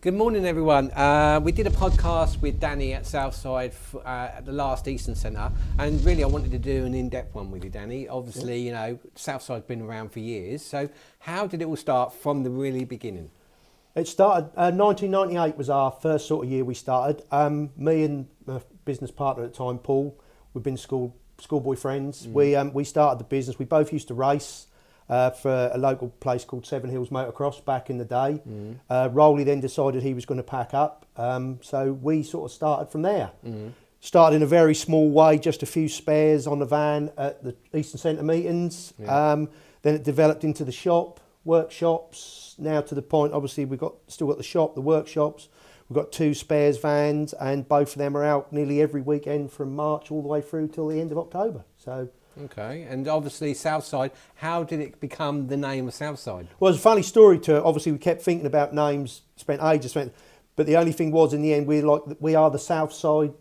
Good morning, everyone. We did a podcast with Danny at Southside at the last Eastern Centre, and really I wanted to do an in-depth one with you, Danny. Obviously, you know, Southside's been around for years, so how did it all start from the really beginning? It started, 1998 was our first sort of year we started. Me and my business partner at the time, Paul, we've been schoolboy friends. We started the business. We both used to race for a local place called Seven Hills Motocross back in the day. Rowley then decided he was going to pack up, so we sort of started from there. Started in a very small way, just a few spares on the van at the Eastern Centre meetings. Then it developed into the shop, workshops, now to the point, obviously we've still got the shop, the workshops. We've got 2 spares vans, and both of them are out nearly every weekend from March all the way through till the end of October. So. Okay, and obviously Southside, how did it become the name of Southside? Well, there's a funny story to it. Obviously, we kept thinking about names, spent ages, but the only thing was, in the end, we are the Southside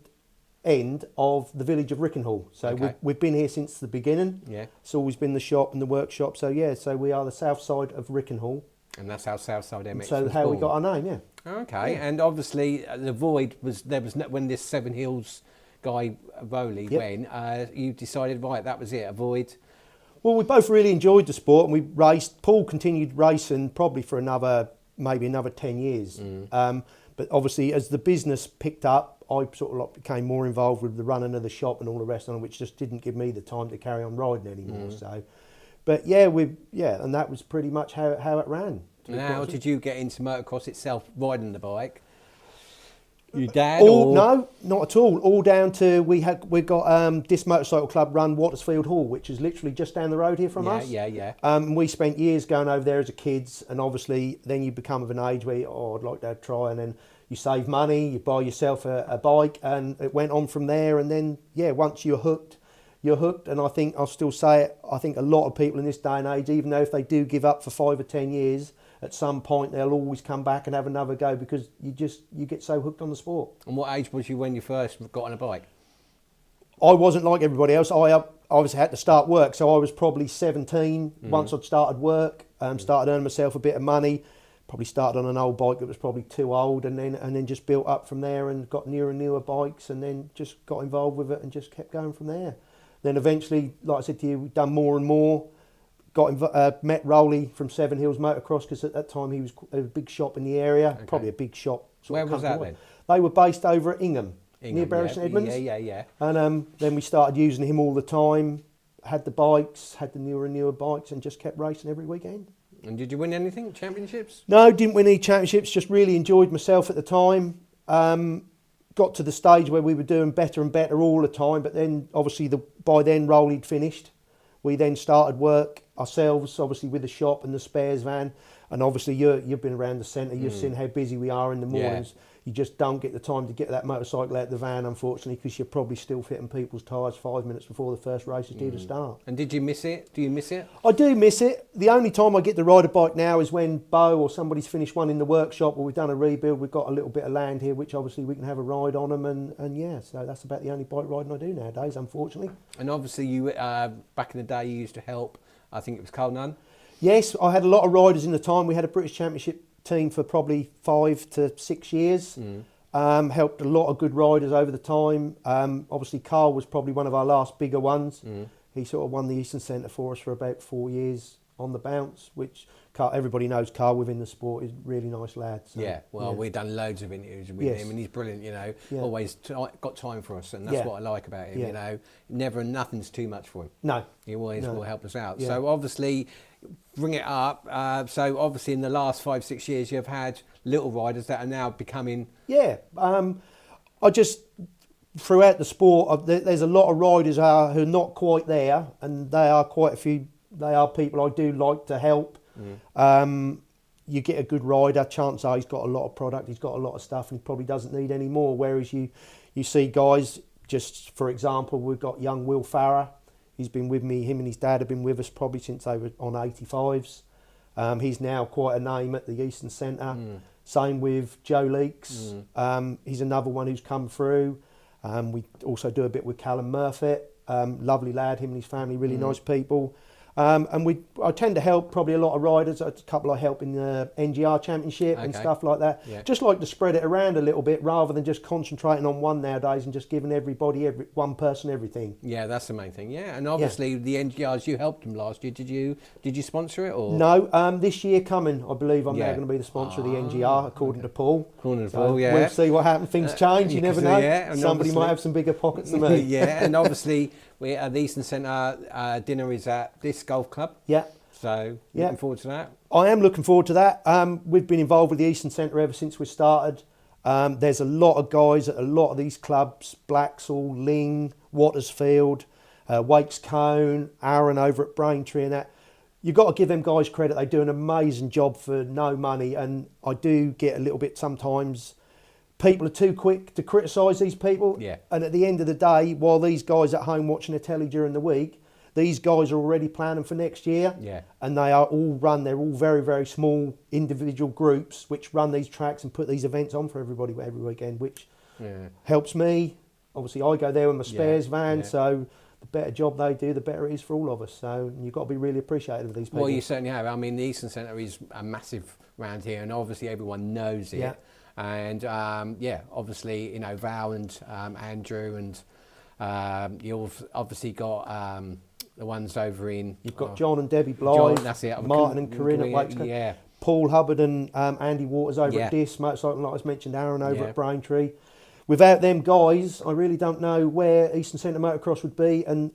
end of the village of Rickenhall. So Okay. we've been here since the beginning. Yeah. It's always been the shop and the workshop. So yeah, so we are the Southside of Rickenhall. And that's how SouthsideMx So was how we born. got our name, yeah. Okay, Yeah. and obviously the void was when this Seven Hills guy Rowley went. You decided, right, that was it, a void. Well, we both really enjoyed the sport, and we raced. Paul continued racing probably for maybe another 10 years. But obviously, as the business picked up, I sort of became more involved with the running of the shop and all the rest of it, which just didn't give me the time to carry on riding anymore. So, but yeah, and that was pretty much how it ran. And how did you get into motocross itself, riding the bike? Your dad? No, not at all. All down to we've got this motorcycle club run Wattersfield Hall, which is literally just down the road here from us. Yeah. We spent years going over there as a kids, and obviously then you become of an age where I'd like to try, and then you save money, you buy yourself a bike, and it went on from there. And then once you're hooked. And I think I'll still say it. I think a lot of people in this day and age, even though if they do give up for 5 or 10 years, at some point they'll always come back and have another go, because you get so hooked on the sport. And what age was you when you first got on a bike? I wasn't like everybody else. I obviously had to start work, so I was probably 17 once I'd started work. Started earning myself a bit of money. Probably started on an old bike that was probably too old, and then just built up from there and got newer and newer bikes, and then just got involved with it and just kept going from there. Then eventually, like I said to you, we've done more and more. Met Rowley from Seven Hills Motocross, because at that time he was a big shop in the area, probably a big shop. Where was that then? They were based over at Ingham near Bury St Edmunds. Yeah. And then we started using him all the time, had the bikes, had the newer and newer bikes, and just kept racing every weekend. And did you win anything, championships? No, didn't win any championships, just really enjoyed myself at the time. Got to the stage where we were doing better and better all the time, but then obviously by then Rowley'd finished. We then started work ourselves, obviously with the shop and the spares van, and obviously you've been around the centre, you've seen how busy we are in the mornings. You just don't get the time to get that motorcycle out the van, unfortunately, because you're probably still fitting people's tyres 5 minutes before the first race is due to start. And did you miss it? Do you miss it? I do miss it. The only time I get to ride a bike now is when Bo or somebody's finished one in the workshop, or we've done a rebuild, we've got a little bit of land here, which obviously we can have a ride on them, and yeah, so that's about the only bike riding I do nowadays, unfortunately. And obviously you, back in the day, you used to help, I think it was Carl Nunn? Yes, I had a lot of riders in the time. We had a British Championship team for probably 5 to 6 years. Helped a lot of good riders over the time. Obviously, Carl was probably one of our last bigger ones. He sort of won the Eastern Centre for us for about 4 years on the bounce, which everybody knows Carl within the sport is a really nice lad. So, we've done loads of interviews with him, and he's brilliant, you know, always got time for us, and that's what I like about him, you know, nothing's too much for him. No. He always will help us out. So obviously, bring it up, so obviously in the last 5, 6 years you've had little riders that are now becoming... I just, throughout the sport, there's a lot of riders who are not quite there, and they are quite a few, they are people I do like to help. You get a good rider, chances are he's got a lot of product, he's got a lot of stuff, and he probably doesn't need any more. Whereas you see guys, just for example, we've got young Will Farrer. He's been with me, him and his dad have been with us probably since they were on 85s. He's now quite a name at the Eastern Centre. Same with Joe Leakes. He's another one who's come through. We also do a bit with Callum Murphy. Lovely lad, him and his family, really nice people. And I tend to help probably a lot of riders. A couple I help in the NGR Championship and stuff like that. Yeah. Just like to spread it around a little bit rather than just concentrating on one nowadays and just giving one person everything. Yeah, that's the main thing. Yeah, and obviously the NGRs, you helped them last year. Did you sponsor it or no? This year coming, I believe I'm now going to be the sponsor of the NGR, according to Paul. According to Paul, yeah. We'll see what happens. Things change. You never know. Yeah, somebody might have some bigger pockets than me. Yeah, and obviously we at the Eastern Centre dinner is at this golf club. Yeah. So looking forward to that. I am looking forward to that. We've been involved with the Eastern Centre ever since we started. There's a lot of guys at a lot of these clubs: Blacksall, Ling, Wattersfield, Wakes Cone, Aaron over at Braintree, and that. You've got to give them guys credit. They do an amazing job for no money, and I do get a little bit sometimes. People are too quick to criticise these people. Yeah. And at the end of the day, while these guys at home watching the telly during the week, these guys are already planning for next year. Yeah. And they're all very, very small individual groups which run these tracks and put these events on for everybody every weekend, which helps me. Obviously, I go there with my spares van, so the better job they do, the better it is for all of us. So you've got to be really appreciative of these people. Well, you certainly have. I mean, the Eastern Centre is a massive round here, and obviously everyone knows it. Yeah. And obviously, Val and Andrew, and you've obviously got the ones over in. You've got John and Debbie Blythe, that's it. Martin and Corinne at Wakes. Yeah. Paul Hubbard and Andy Waters over at Dis, motorcycle, like I was mentioned, Aaron over at Braintree. Without them guys, I really don't know where Eastern Centre Motocross would be, and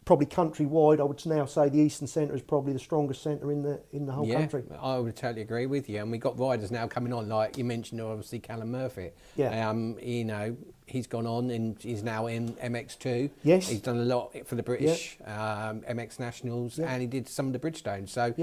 probably countrywide, I would now say the Eastern Centre is probably the strongest centre in the whole country. I would totally agree with you. And we've got riders now coming on, like you mentioned, obviously Callum Murphy. Yeah. He's gone on and he's now in MX2. Yes. He's done a lot for the British MX Nationals, and he did some of the Bridgestone. So,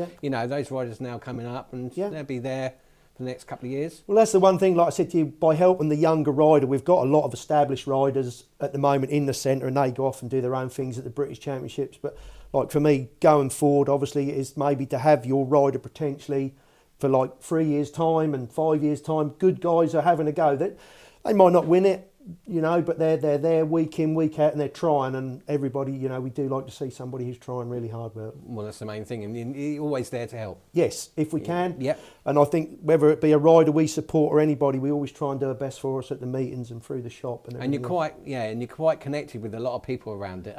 those riders now coming up, and they'll be there for the next couple of years. Well, that's the one thing, like I said to you, by helping the younger rider, we've got a lot of established riders at the moment in the centre, and they go off and do their own things at the British Championships. But like for me, going forward, obviously, is maybe to have your rider potentially for like 3 years' time and 5 years' time. Good guys are having a go. They might not win it, but they're there week in, week out, and they're trying. And everybody, we do like to see somebody who's trying really hard. Well, that's the main thing, and you're always there to help. Yes, if we can. Yep. And I think whether it be a rider we support or anybody, we always try and do our best for us at the meetings and through the shop. And you're quite connected with a lot of people around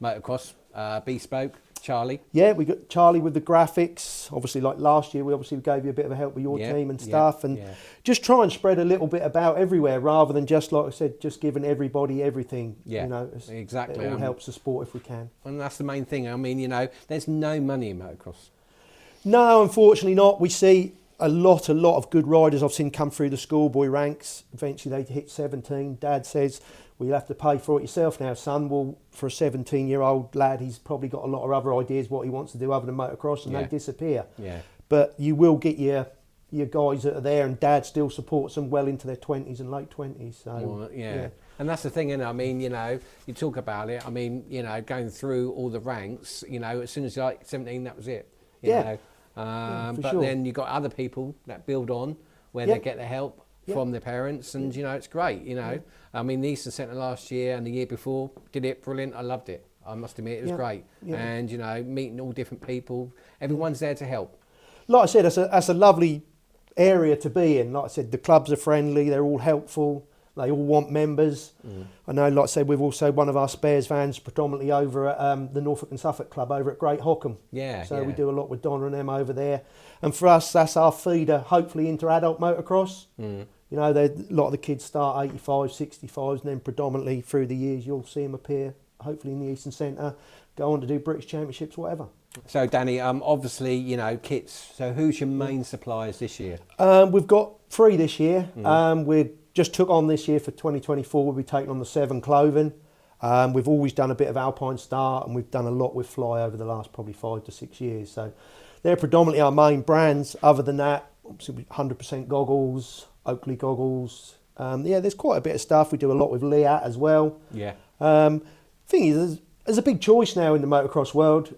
motocross. Bespoke, Charlie. Yeah, we got Charlie with the graphics. Obviously, like last year, we gave you a bit of a help with your team and stuff, and just try and spread a little bit about everywhere rather than just, like I said, just giving everybody everything. Yeah, exactly. It all helps the sport if we can. And that's the main thing. I mean, there's no money in motocross. No, unfortunately not. We see a lot of good riders I've seen come through the schoolboy ranks. Eventually they hit 17. Dad says, well, you'll have to pay for it yourself now, son. Well, for a 17-year-old lad, he's probably got a lot of other ideas what he wants to do other than motocross, and they disappear. Yeah. But you will get your guys that are there, and Dad still supports them well into their 20s and late 20s. So, And that's the thing, isn't it? I mean, you talk about it. I mean, going through all the ranks, as soon as you're like 17, that was it. You know. But then you've got other people that build on where they get the help from their parents, and it's great. I mean, the Eastern Centre last year and the year before did it brilliant. I loved it. I must admit, it was great. And meeting all different people, everyone's there to help. Like I said, that's a lovely area to be in. Like I said, the clubs are friendly. They're all helpful. They all want members. I know, like I said, we've also one of our spares vans predominantly over at the Norfolk and Suffolk Club over at Great Hockham. So we do a lot with Donna and them over there. And for us, that's our feeder, hopefully, into adult motocross. A lot of the kids start 85, 65s, and then predominantly through the years, you'll see them appear, hopefully in the Eastern Centre, go on to do British Championships, whatever. So, Danny, obviously, kits. So who's your main suppliers this year? We've got 3 this year. We just took on this year for 2024. We'll be taking on the 7 Cloven. We've always done a bit of Alpine Star, and we've done a lot with Fly over the last probably 5 to 6 years. So they're predominantly our main brands. Other than that, obviously 100% goggles, Oakley goggles. There's quite a bit of stuff. We do a lot with Leat as well. Thing is, there's a big choice now in the motocross world.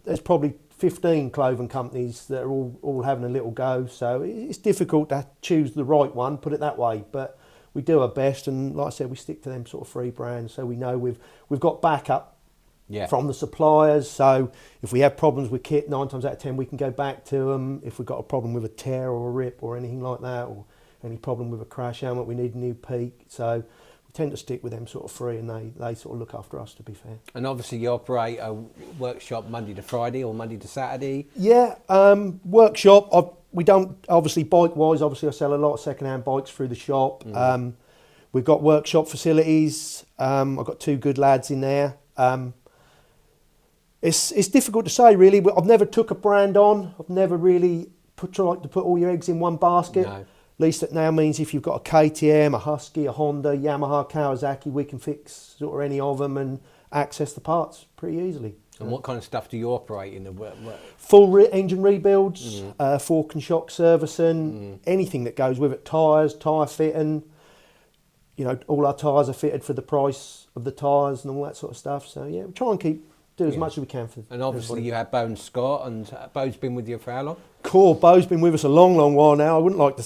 There's probably 15 clothing companies that are all having a little go. So it's difficult to choose the right one, put it that way. But we do our best, and like I said, we stick to them sort of 3 brands. So we know we've got backup from the suppliers. So if we have problems with kit, 9 times out of 10 we can go back to them. If we've got a problem with a tear or a rip or anything like that, or any problem with a crash helmet, we need a new peak. So we tend to stick with them sort of three, and they sort of look after us, to be fair. And obviously you operate a workshop Monday to Friday or Monday to Saturday. Yeah, workshop. We don't, obviously bike-wise, obviously I sell a lot of second-hand bikes through the shop. We've got workshop facilities. I've got 2 good lads in there. It's difficult to say, really. I've never took a brand on. I've never really tried to put all your eggs in one basket. No. At least that now means if you've got a KTM, a Husky, a Honda, Yamaha, Kawasaki, we can fix sort of any of them and access the parts pretty easily. And what kind of stuff do you operate in the work? Full engine rebuilds, fork and shock servicing, anything that goes with it, tyres, tyre fitting. You know, all our tyres are fitted for the price of the tyres and all that sort of stuff. So yeah, we try and do as much as we can for. And obviously you had Bo and Scott, and Bo's been with you for how long? Cool. Bo's been with us a long, long while now. I wouldn't like to.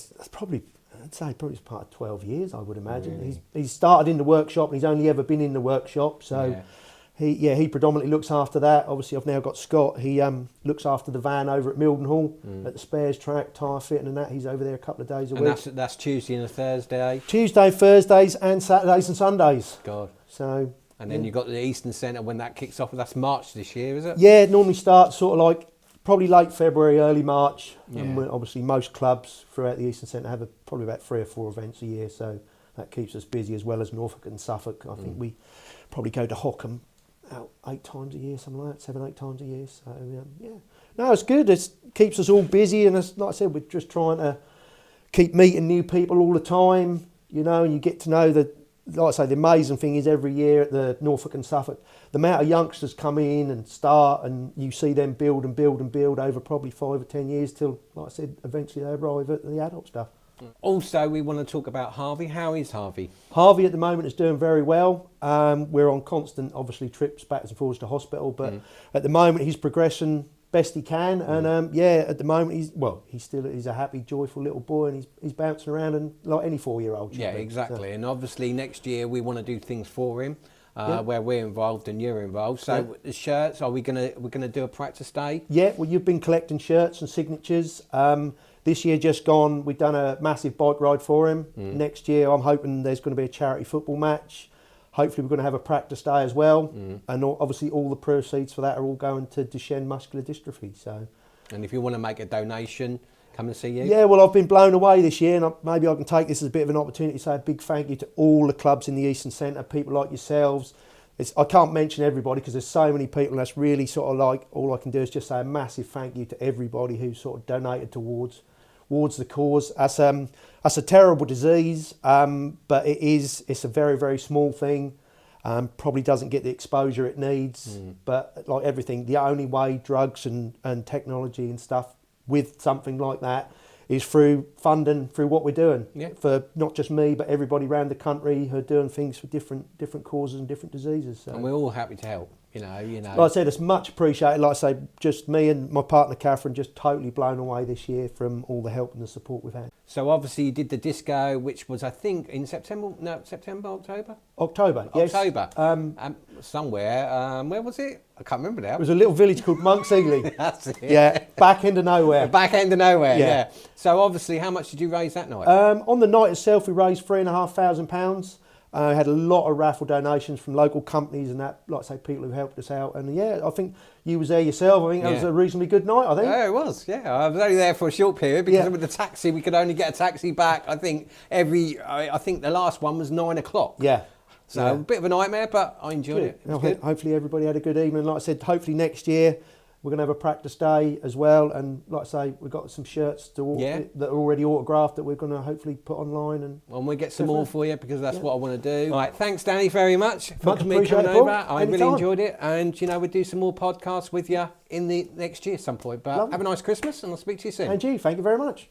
I'd say probably it's part of 12 years, I would imagine. Really? He's started in the workshop, and he's only ever been in the workshop. So he predominantly looks after that. Obviously, I've now got Scott. He looks after the van over at Mildenhall at the spares track, tyre fitting and that. He's over there a couple of days a week. And that's Tuesday and a Thursday? Tuesday, Thursdays and Saturdays and Sundays. God. So. And then you've got the Eastern Centre when that kicks off. That's March this year, is it? Yeah, it normally starts sort of like probably late February, early March. Yeah. And obviously most clubs throughout the Eastern Centre have probably about 3 or 4 events a year. So that keeps us busy, as well as Norfolk and Suffolk. I think we probably go to Hockham out 8 times a year, something like that, 7, 8 times a year. So yeah, no, it's good. It keeps us all busy, and like I said, we're just trying to keep meeting new people all the time. You know, and you get to know the. Like I say, the amazing thing is every year at the Norfolk and Suffolk, the amount of youngsters come in and start, and you see them build and build and build over probably 5 or 10 years till, like I said, eventually they arrive at the adult stuff. Also, we want to talk about Harvey. How is Harvey? Harvey at the moment is doing very well. We're on constant, obviously, trips backwards and forwards to hospital, but at the moment he's progressing best he can, and at the moment he's a happy, joyful little boy, and he's bouncing around and like any 4-year-old. Yeah, exactly. So. And obviously next year we want to do things for him, where we're involved and you're involved. So the shirts, we're gonna do a practice day? Yeah, well, you've been collecting shirts and signatures. This year just gone, we've done a massive bike ride for him. Next year I'm hoping there's going to be a charity football match. Hopefully we're going to have a practice day as well, and obviously all the proceeds for that are all going to Duchenne muscular dystrophy. So, and if you want to make a donation, come and see you. Yeah, well, I've been blown away this year, and maybe I can take this as a bit of an opportunity to say a big thank you to all the clubs in the Eastern Centre, people like yourselves. I can't mention everybody because there's so many people, and that's really sort of like, all I can do is just say a massive thank you to everybody who sort of donated towards the cause. That's a terrible disease, but it's a very, very small thing. Probably doesn't get the exposure it needs, but like everything, the only way drugs and technology and stuff with something like that is through funding, through what we're doing. Yeah. For not just me, but everybody around the country who are doing things for different causes and different diseases. So. And we're all happy to help. You know. Like I said, it's much appreciated. Like I say, just me and my partner Catherine just totally blown away this year from all the help and the support we've had. So obviously you did the disco, which was I think in October, yes. October. Somewhere. Where was it? I can't remember now. It was a little village called Monks Eagley. That's it. Yeah, back end of nowhere. Back end of nowhere. Yeah. So obviously, how much did you raise that night? On the night itself, we raised £3,500. Had a lot of raffle donations from local companies and that, like I say, people who helped us out. And yeah, I think you was there yourself. I think that was a reasonably good night, I think. Yeah, it was. Yeah, I was only there for a short period because with the taxi, we could only get a taxi back. I think the last one was 9 o'clock. Yeah. So a bit of a nightmare, but I enjoyed it. It was good. Hopefully everybody had a good evening. Like I said, hopefully next year we're going to have a practice day as well, and like I say, we've got some shirts that are already autographed that we're going to hopefully put online, and we'll get some more for you because that's what I want to do. All right, thanks Danny very much for coming over. Paul. I really enjoyed it, and we'll do some more podcasts with you in the next year at some point. But have a nice Christmas, and I'll speak to you soon. And you, thank you very much.